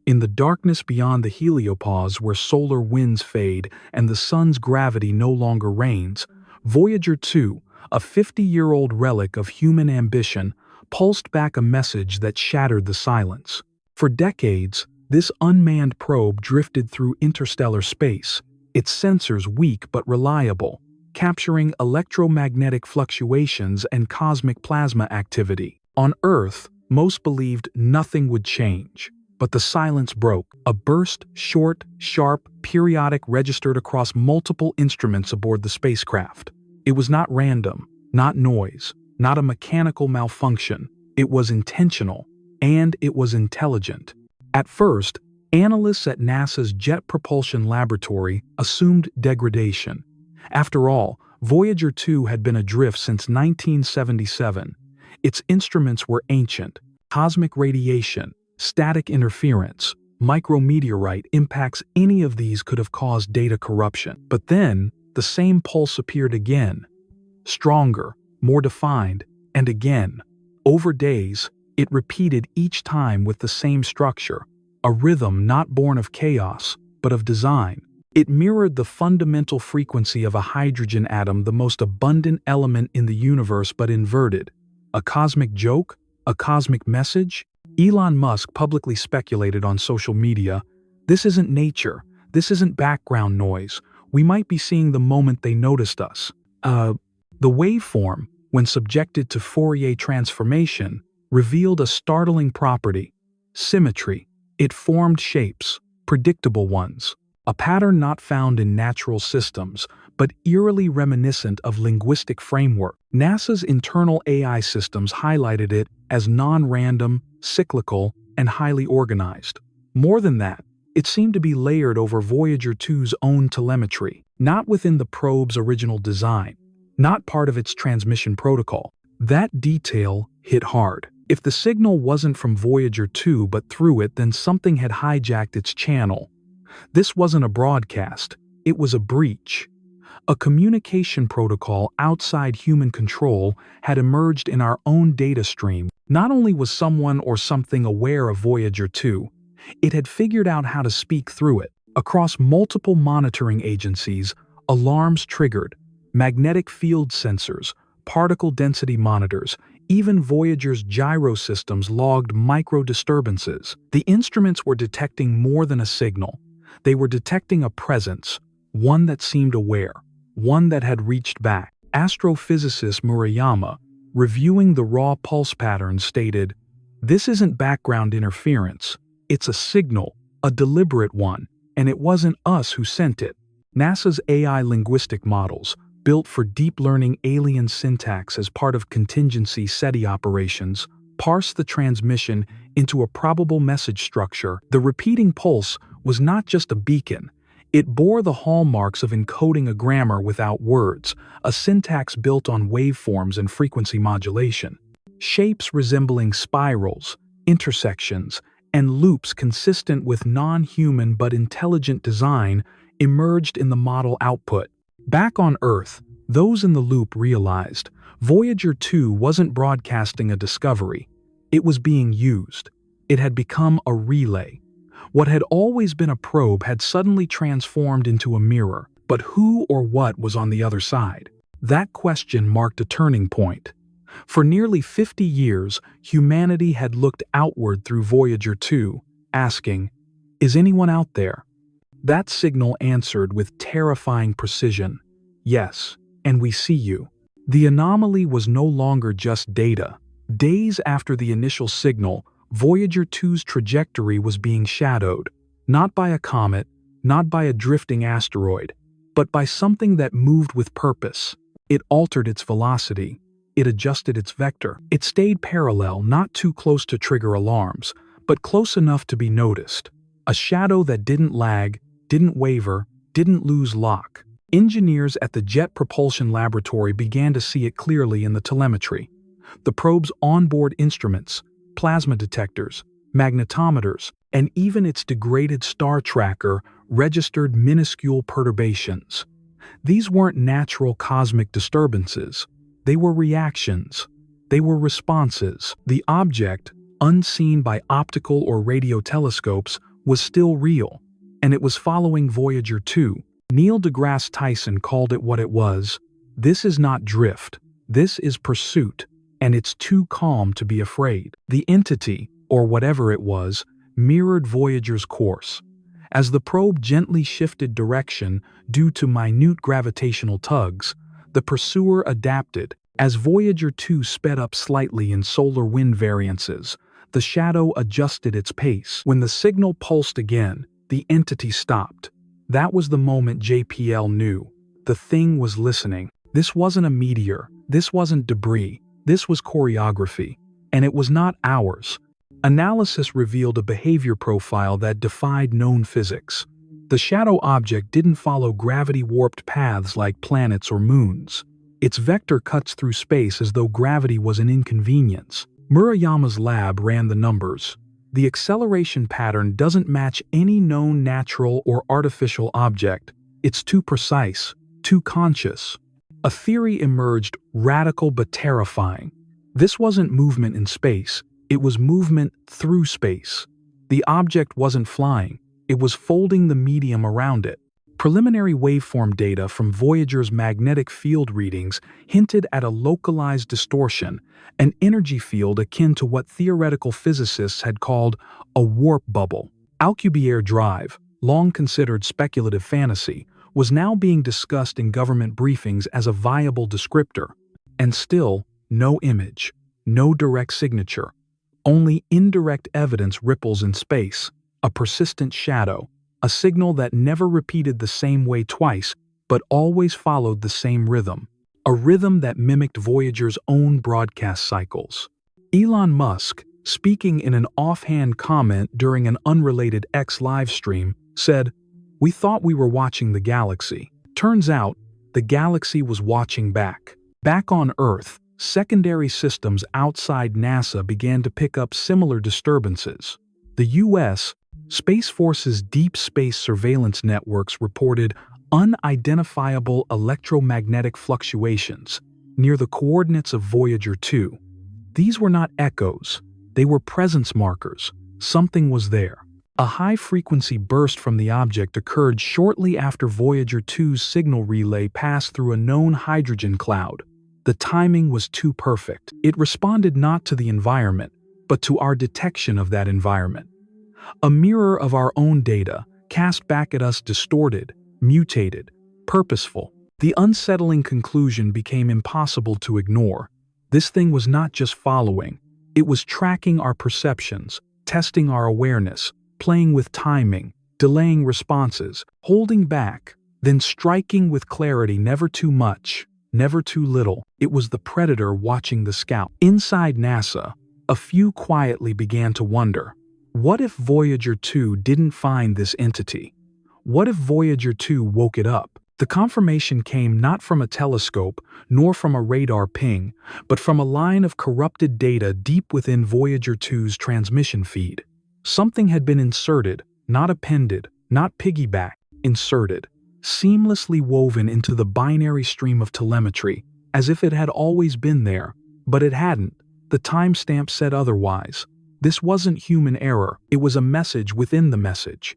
In the darkness beyond the heliopause where solar winds fade and the sun's gravity no longer reigns, Voyager 2, a 50-year-old relic of human ambition, pulsed back a message that shattered the silence. For decades, this unmanned probe drifted through interstellar space, its sensors weak but reliable, capturing electromagnetic fluctuations and cosmic plasma activity. On Earth, most believed nothing would change. But the silence broke. A burst, short, sharp, periodic registered across multiple instruments aboard the spacecraft. It was not random, not noise, not a mechanical malfunction. It was intentional, and it was intelligent. At first, analysts at NASA's Jet Propulsion Laboratory assumed degradation. After all, Voyager 2 had been adrift since 1977. Its instruments were ancient. Cosmic radiation, static interference, micrometeorite impacts, any of these could have caused data corruption. But then, the same pulse appeared again. Stronger, more defined, and again. Over days, it repeated each time with the same structure, a rhythm not born of chaos, but of design. It mirrored the fundamental frequency of a hydrogen atom, the most abundant element in the universe but inverted. A cosmic joke? A cosmic message? Elon Musk publicly speculated on social media, "This isn't nature, this isn't background noise, we might be seeing the moment they noticed us." The waveform, when subjected to Fourier transformation, revealed a startling property: symmetry. It formed shapes, predictable ones, a pattern not found in natural systems, but eerily reminiscent of linguistic framework. NASA's internal AI systems highlighted it as non-random, cyclical, and highly organized. More than that, it seemed to be layered over Voyager 2's own telemetry, not within the probe's original design, not part of its transmission protocol. That detail hit hard. If the signal wasn't from Voyager 2 but through it, then something had hijacked its channel. This wasn't a broadcast, it was a breach. A communication protocol outside human control had emerged in our own data stream. Not only was someone or something aware of Voyager 2, it had figured out how to speak through it. Across multiple monitoring agencies, alarms triggered, magnetic field sensors, particle density monitors, even Voyager's gyro systems logged micro-disturbances. The instruments were detecting more than a signal. They were detecting a presence, one that seemed aware, one that had reached back. Astrophysicist Murayama, reviewing the raw pulse patterns, stated, "This isn't background interference. It's a signal, a deliberate one, and it wasn't us who sent it." NASA's AI linguistic models, built for deep learning alien syntax as part of contingency SETI operations, parse the transmission into a probable message structure. The repeating pulse was not just a beacon. It bore the hallmarks of encoding a grammar without words, a syntax built on waveforms and frequency modulation. Shapes resembling spirals, intersections, and loops consistent with non-human but intelligent design emerged in the model output. Back on Earth, those in the loop realized Voyager 2 wasn't broadcasting a discovery. It was being used. It had become a relay. What had always been a probe had suddenly transformed into a mirror. But who or what was on the other side? That question marked a turning point. For nearly 50 years, humanity had looked outward through Voyager 2, asking, "Is anyone out there?" That signal answered with terrifying precision, "Yes, and we see you." The anomaly was no longer just data. Days after the initial signal, Voyager 2's trajectory was being shadowed, not by a comet, not by a drifting asteroid, but by something that moved with purpose. It altered its velocity. It adjusted its vector. It stayed parallel, not too close to trigger alarms, but close enough to be noticed. A shadow that didn't lag, didn't waver, didn't lose lock. Engineers at the Jet Propulsion Laboratory began to see it clearly in the telemetry. The probe's onboard instruments, plasma detectors, magnetometers, and even its degraded star tracker registered minuscule perturbations. These weren't natural cosmic disturbances. They were reactions. They were responses. The object, unseen by optical or radio telescopes, was still real, and it was following Voyager 2. Neil deGrasse Tyson called it what it was. This is not drift. This is pursuit, and it's too calm to be afraid. The entity, or whatever it was, mirrored Voyager's course. As the probe gently shifted direction due to minute gravitational tugs, the pursuer adapted. As Voyager 2 sped up slightly in solar wind variances, the shadow adjusted its pace. When the signal pulsed again, the entity stopped. That was the moment JPL knew. The thing was listening. This wasn't a meteor. This wasn't debris. This was choreography. And it was not ours. Analysis revealed a behavior profile that defied known physics. The shadow object didn't follow gravity-warped paths like planets or moons. Its vector cuts through space as though gravity was an inconvenience. Murayama's lab ran the numbers. The acceleration pattern doesn't match any known natural or artificial object. It's too precise, too conscious. A theory emerged, radical but terrifying. This wasn't movement in space, it was movement through space. The object wasn't flying, it was folding the medium around it. Preliminary waveform data from Voyager's magnetic field readings hinted at a localized distortion, an energy field akin to what theoretical physicists had called a warp bubble. Alcubierre drive, long considered speculative fantasy, was now being discussed in government briefings as a viable descriptor. And still, no image, no direct signature. Only indirect evidence ripples in space, a persistent shadow, a signal that never repeated the same way twice, but always followed the same rhythm. A rhythm that mimicked Voyager's own broadcast cycles. Elon Musk, speaking in an offhand comment during an unrelated X livestream, said, "We thought we were watching the galaxy. Turns out, the galaxy was watching back." Back on Earth, secondary systems outside NASA began to pick up similar disturbances. The U.S. Space Force's Deep Space Surveillance Networks reported unidentifiable electromagnetic fluctuations near the coordinates of Voyager 2. These were not echoes, they were presence markers. Something was there. A high-frequency burst from the object occurred shortly after Voyager 2's signal relay passed through a known hydrogen cloud. The timing was too perfect. It responded not to the environment, but to our detection of that environment. A mirror of our own data, cast back at us distorted, mutated, purposeful. The unsettling conclusion became impossible to ignore. This thing was not just following, it was tracking our perceptions, testing our awareness, playing with timing, delaying responses, holding back, then striking with clarity, never too much, never too little. It was the predator watching the scout. Inside NASA, a few quietly began to wonder, what if Voyager 2 didn't find this entity? What if Voyager 2 woke it up? The confirmation came not from a telescope, nor from a radar ping, but from a line of corrupted data deep within Voyager 2's transmission feed. Something had been inserted, not appended, not piggybacked, inserted, seamlessly woven into the binary stream of telemetry, as if it had always been there, but it hadn't. The timestamp said otherwise. This wasn't human error, it was a message within the message.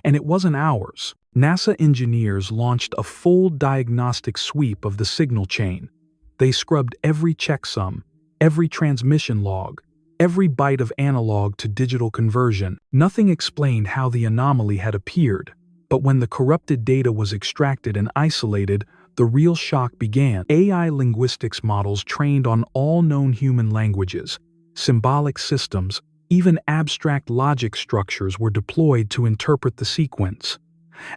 And it wasn't ours. NASA engineers launched a full diagnostic sweep of the signal chain. They scrubbed every checksum, every transmission log, every byte of analog to digital conversion. Nothing explained how the anomaly had appeared, but when the corrupted data was extracted and isolated, the real shock began. AI linguistics models trained on all known human languages, symbolic systems, even abstract logic structures were deployed to interpret the sequence.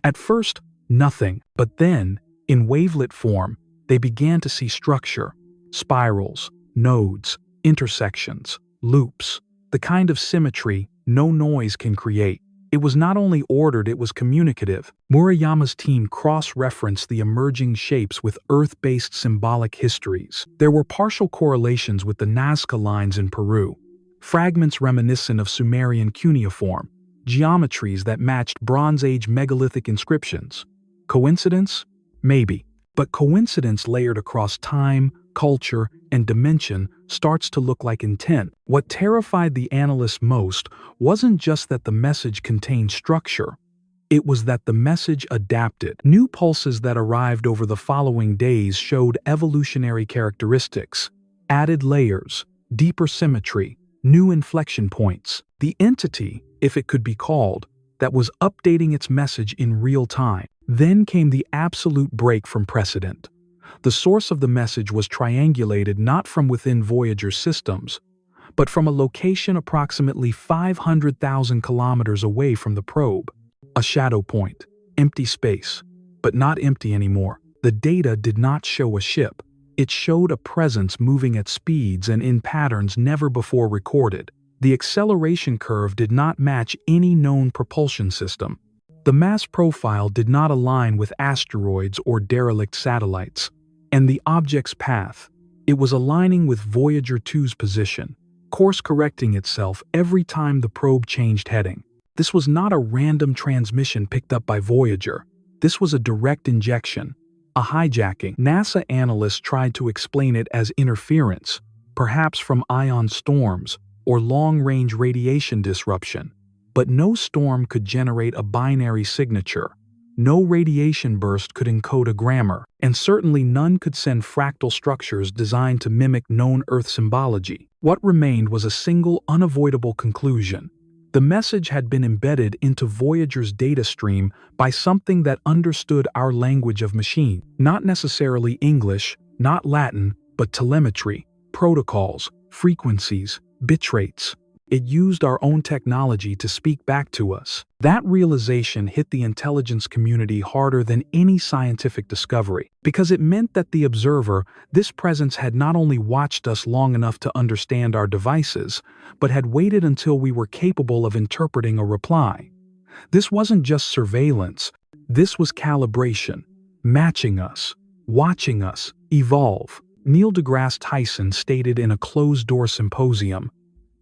At first, nothing, but then, in wavelet form, they began to see structure, spirals, nodes, intersections, loops, the kind of symmetry no noise can create. It was not only ordered, it was communicative. Murayama's team cross-referenced the emerging shapes with Earth-based symbolic histories. There were partial correlations with the Nazca lines in Peru, fragments reminiscent of Sumerian cuneiform, geometries that matched Bronze Age megalithic inscriptions. Coincidence? Maybe. But coincidence layered across time, culture, and dimension starts to look like intent. What terrified the analysts most wasn't just that the message contained structure. It was that the message adapted. New pulses that arrived over the following days showed evolutionary characteristics, added layers, deeper symmetry, new inflection points. The entity, if it could be called, that was updating its message in real time. Then came the absolute break from precedent. The source of the message was triangulated not from within Voyager's systems, but from a location approximately 500,000 kilometers away from the probe. A shadow point, empty space, but not empty anymore. The data did not show a ship. It showed a presence moving at speeds and in patterns never before recorded. The acceleration curve did not match any known propulsion system. The mass profile did not align with asteroids or derelict satellites. And the object's path, it was aligning with Voyager 2's position, course-correcting itself every time the probe changed heading. This was not a random transmission picked up by Voyager. This was a direct injection, a hijacking. NASA analysts tried to explain it as interference, perhaps from ion storms or long-range radiation disruption. But no storm could generate a binary signature. No radiation burst could encode a grammar, and certainly none could send fractal structures designed to mimic known Earth symbology. What remained was a single, unavoidable conclusion. The message had been embedded into Voyager's data stream by something that understood our language of machine. Not necessarily English, not Latin, but telemetry, protocols, frequencies, bit rates. It used our own technology to speak back to us. That realization hit the intelligence community harder than any scientific discovery, because it meant that the observer, this presence had not only watched us long enough to understand our devices, but had waited until we were capable of interpreting a reply. This wasn't just surveillance, this was calibration, matching us, watching us evolve. Neil deGrasse Tyson stated in a closed-door symposium,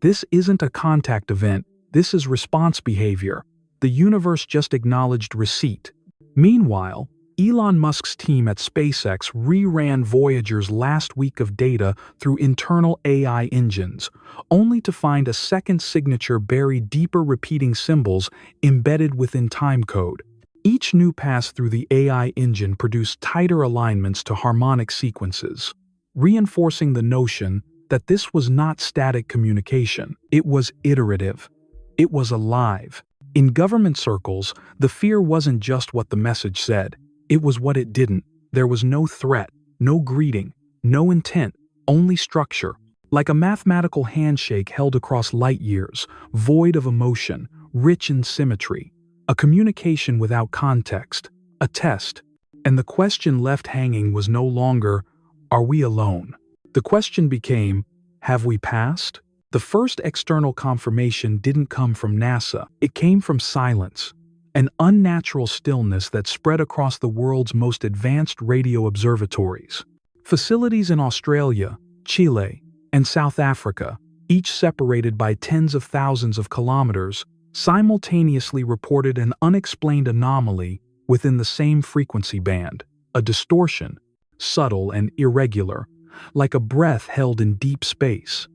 "This isn't a contact event, this is response behavior. The universe just acknowledged receipt." Meanwhile, Elon Musk's team at SpaceX reran Voyager's last week of data through internal AI engines, only to find a second signature buried deeper, repeating symbols embedded within timecode. Each new pass through the AI engine produced tighter alignments to harmonic sequences, reinforcing the notion that this was not static communication. It was iterative. It was alive. In government circles, the fear wasn't just what the message said. It was what it didn't. There was no threat, no greeting, no intent, only structure. Like a mathematical handshake held across light years, void of emotion, rich in symmetry. A communication without context. A test. And the question left hanging was no longer, "Are we alone?" The question became, have we passed? The first external confirmation didn't come from NASA. It came from silence, an unnatural stillness that spread across the world's most advanced radio observatories. Facilities in Australia, Chile, and South Africa, each separated by tens of thousands of kilometers, simultaneously reported an unexplained anomaly within the same frequency band, a distortion, subtle and irregular, like a breath held in deep space.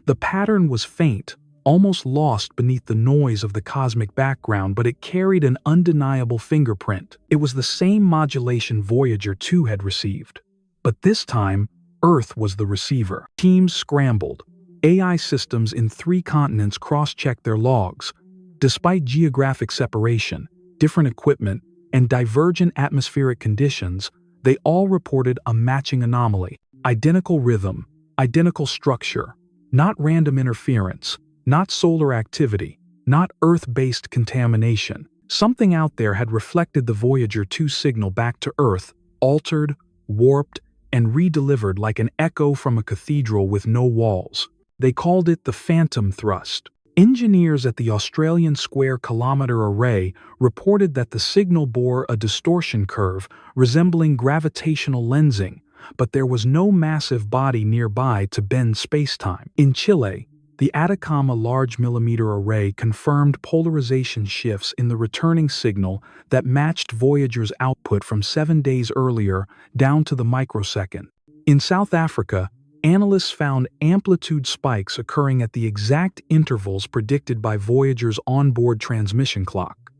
The pattern was faint, almost lost beneath the noise of the cosmic background, but it carried an undeniable fingerprint. It was the same modulation Voyager 2 had received. But this time, Earth was the receiver. Teams scrambled. AI systems in 3 continents cross-checked their logs. Despite geographic separation, different equipment, and divergent atmospheric conditions, they all reported a matching anomaly. Identical rhythm, identical structure, not random interference, not solar activity, not Earth-based contamination. Something out there had reflected the Voyager 2 signal back to Earth, altered, warped, and re-delivered like an echo from a cathedral with no walls. They called it the phantom thrust. Engineers at the Australian Square Kilometre Array reported that the signal bore a distortion curve resembling gravitational lensing, but there was no massive body nearby to bend spacetime. In Chile, the Atacama Large Millimeter Array confirmed polarization shifts in the returning signal that matched Voyager's output from 7 days earlier down to the microsecond. In South Africa, Analysts found amplitude spikes occurring at the exact intervals predicted by Voyager's onboard transmission clock.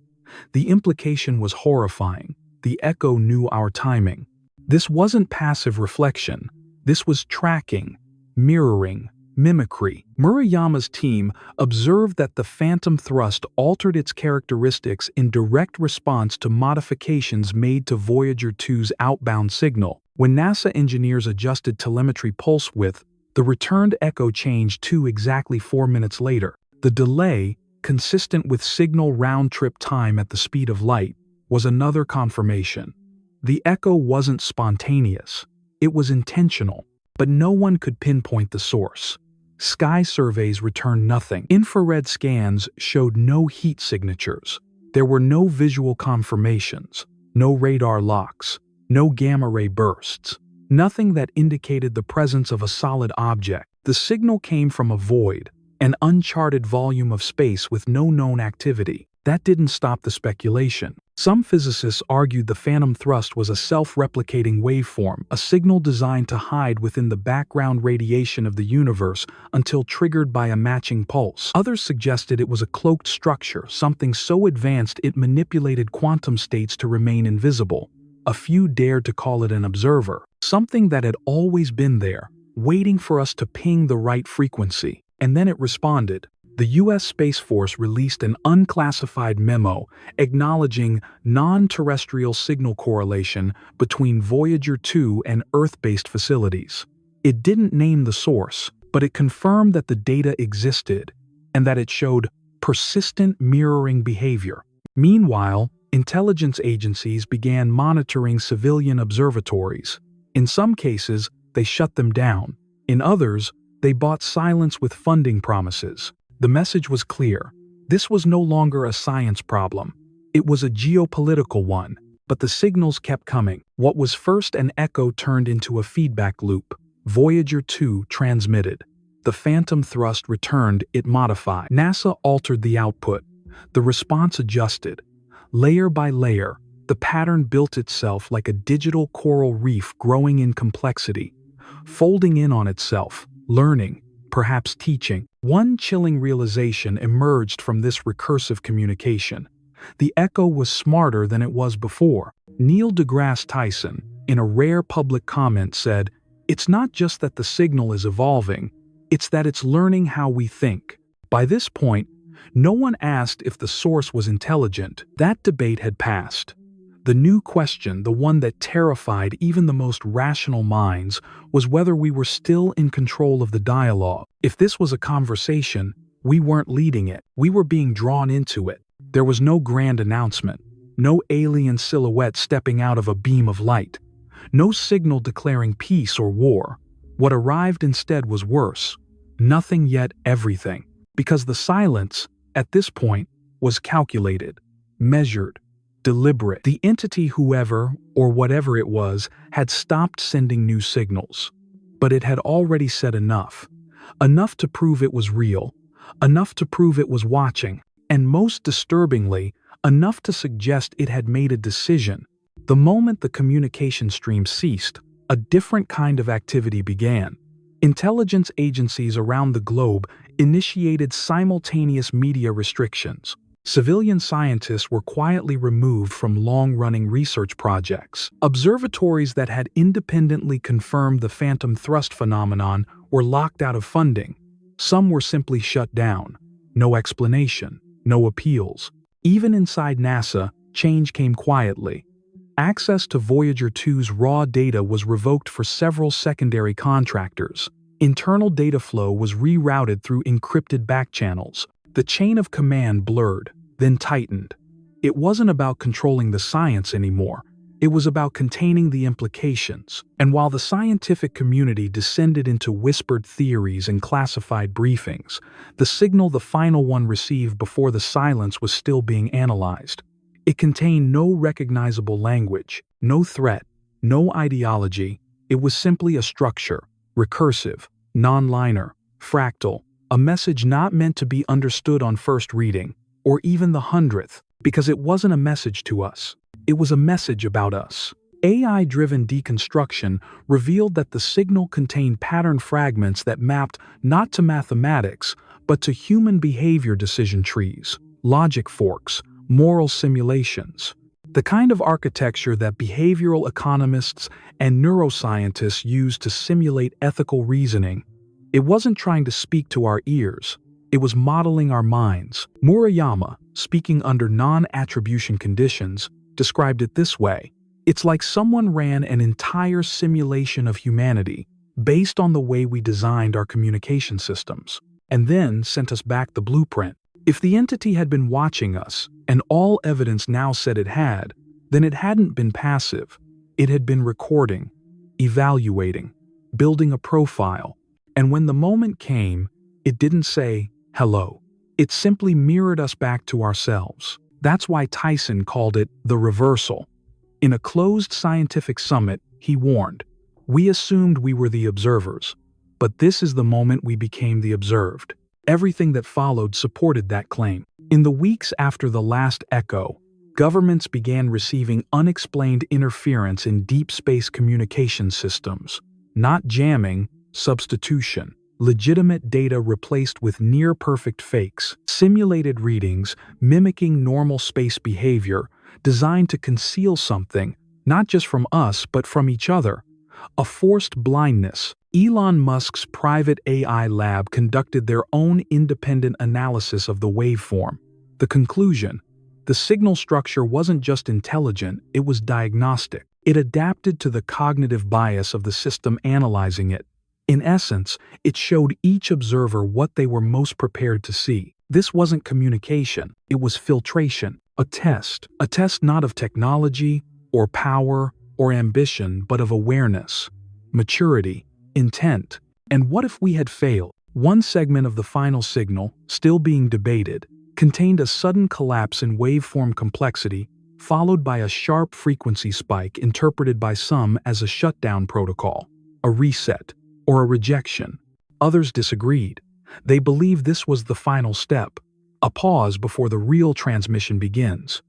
The implication was horrifying. The echo knew our timing. This wasn't passive reflection. This was tracking, mirroring, mimicry. Murayama's team observed that the phantom thrust altered its characteristics in direct response to modifications made to Voyager 2's outbound signal. When NASA engineers adjusted telemetry pulse width, the returned echo changed to exactly 4 minutes later. The delay, consistent with signal round-trip time at the speed of light, was another confirmation. The echo wasn't spontaneous. It was intentional, but no one could pinpoint the source. Sky surveys returned nothing. Infrared scans showed no heat signatures. There were no visual confirmations, no radar locks, no gamma-ray bursts, nothing that indicated the presence of a solid object. The signal came from a void, an uncharted volume of space with no known activity. That didn't stop the speculation. Some physicists argued the phantom thrust was a self-replicating waveform, a signal designed to hide within the background radiation of the universe until triggered by a matching pulse. Others suggested it was a cloaked structure, something so advanced it manipulated quantum states to remain invisible. A few dared to call it an observer, something that had always been there, waiting for us to ping the right frequency. And then it responded. The U.S. Space Force released an unclassified memo acknowledging non-terrestrial signal correlation between Voyager 2 and Earth-based facilities. It didn't name the source, but it confirmed that the data existed and that it showed persistent mirroring behavior. Meanwhile, intelligence agencies began monitoring civilian observatories. In some cases, they shut them down. In others, they bought silence with funding promises. The message was clear. This was no longer a science problem. It was a geopolitical one, but the signals kept coming. What was first an echo turned into a feedback loop. Voyager 2 transmitted. The phantom thrust returned, it modified. NASA altered the output. The response adjusted. Layer by layer, the pattern built itself like a digital coral reef growing in complexity, folding in on itself, learning, perhaps teaching. One chilling realization emerged from this recursive communication. The echo was smarter than it was before. Neil deGrasse Tyson, in a rare public comment, said, "It's not just that the signal is evolving, it's that it's learning how we think." By this point, no one asked if the source was intelligent. That debate had passed. The new question, the one that terrified even the most rational minds, was whether we were still in control of the dialogue. If this was a conversation, we weren't leading it. We were being drawn into it. There was no grand announcement, no alien silhouette stepping out of a beam of light, no signal declaring peace or war. What arrived instead was worse. Nothing yet everything. Because the silence, at this point, was calculated, measured, deliberate. The entity, whoever or whatever it was, had stopped sending new signals. But it had already said enough. Enough to prove it was real. Enough to prove it was watching. And most disturbingly, enough to suggest it had made a decision. The moment the communication stream ceased, a different kind of activity began. Intelligence agencies around the globe initiated simultaneous media restrictions. Civilian scientists were quietly removed from long-running research projects. Observatories that had independently confirmed the phantom thrust phenomenon were locked out of funding. Some were simply shut down. No explanation, no appeals. Even inside NASA, change came quietly. Access to Voyager 2's raw data was revoked for several secondary contractors. Internal data flow was rerouted through encrypted backchannels. The chain of command blurred, then tightened. It wasn't about controlling the science anymore. It was about containing the implications. And while the scientific community descended into whispered theories and classified briefings, the signal, the final one received before the silence, was still being analyzed. It contained no recognizable language, no threat, no ideology. It was simply a structure, recursive, non-linear, fractal, a message not meant to be understood on first reading, or even the 100th, because it wasn't a message to us. It was a message about us. AI-driven deconstruction revealed that the signal contained pattern fragments that mapped not to mathematics, but to human behavior decision trees, logic forks, moral simulations. The kind of architecture that behavioral economists and neuroscientists use to simulate ethical reasoning. It wasn't trying to speak to our ears. It was modeling our minds. Murayama, speaking under non-attribution conditions, described it this way. It's like someone ran an entire simulation of humanity based on the way we designed our communication systems, and then sent us back the blueprint. If the entity had been watching us, and all evidence now said it had, then it hadn't been passive. It had been recording, evaluating, building a profile. And when the moment came, it didn't say, hello. It simply mirrored us back to ourselves. That's why Tyson called it the reversal. In a closed scientific summit, he warned, we assumed we were the observers, but this is the moment we became the observed. Everything that followed supported that claim. In the weeks after the last echo, governments began receiving unexplained interference in deep space communication systems. Not jamming, substitution. Legitimate data replaced with near-perfect fakes. Simulated readings mimicking normal space behavior, designed to conceal something, not just from us but from each other. A forced blindness. Elon Musk's private AI lab conducted their own independent analysis of the waveform. The conclusion: the signal structure wasn't just intelligent, it was diagnostic. It adapted to the cognitive bias of the system analyzing it. In essence, it showed each observer what they were most prepared to see. This wasn't communication, it was filtration, a test not of technology, or power, or ambition, but of awareness, maturity, intent. And what if we had failed? One segment of the final signal, still being debated, contained a sudden collapse in waveform complexity, followed by a sharp frequency spike interpreted by some as a shutdown protocol, a reset, or a rejection. Others disagreed. They believed this was the final step, a pause before the real transmission begins.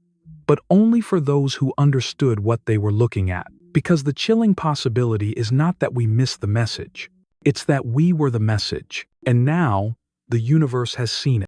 But only for those who understood what they were looking at. Because the chilling possibility is not that we missed the message. It's that we were the message. And now, the universe has seen it.